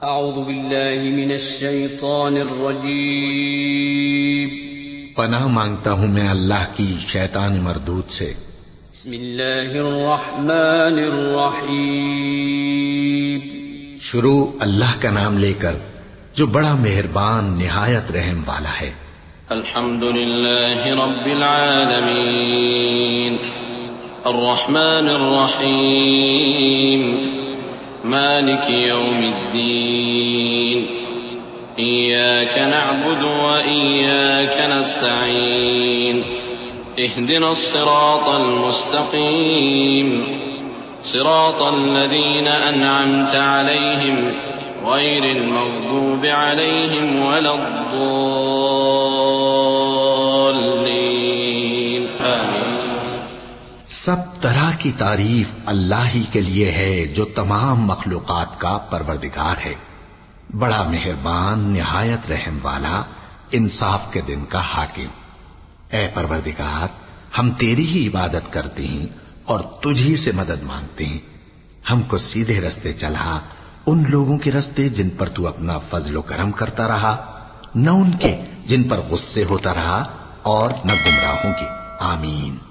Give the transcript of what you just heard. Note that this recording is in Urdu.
اعوذ باللہ من الشیطان الرجیم پناہ مانگتا ہوں میں اللہ کی شیطان مردود سے۔ بسم اللہ الرحمن الرحیم شروع اللہ کا نام لے کر جو بڑا مہربان نہایت رحم والا ہے۔ الحمد للہ رب العالمین الرحمن الرحیم مالک یوم الدین إياك نعبد وإياك نستعين اهدنا الصراط المستقيم صراط الذين أنعمت عليهم غير المغضوب عليهم ولا الضالين آمين۔ سب طرح کی تعریف اللہ ہی کے لیے ہے جو تمام مخلوقات کا پروردگار ہے، بڑا مہربان نہایت رحم والا، انصاف کے دن کا حاکم۔ اے پروردگار، ہم تیری ہی عبادت کرتے ہیں اور تجھی سے مدد مانگتے ہیں۔ ہم کو سیدھے رستے چلا، ان لوگوں کے رستے جن پر تو اپنا فضل و کرم کرتا رہا، نہ ان کے جن پر غصے ہوتا رہا، اور نہ گمراہوں کے۔ آمین۔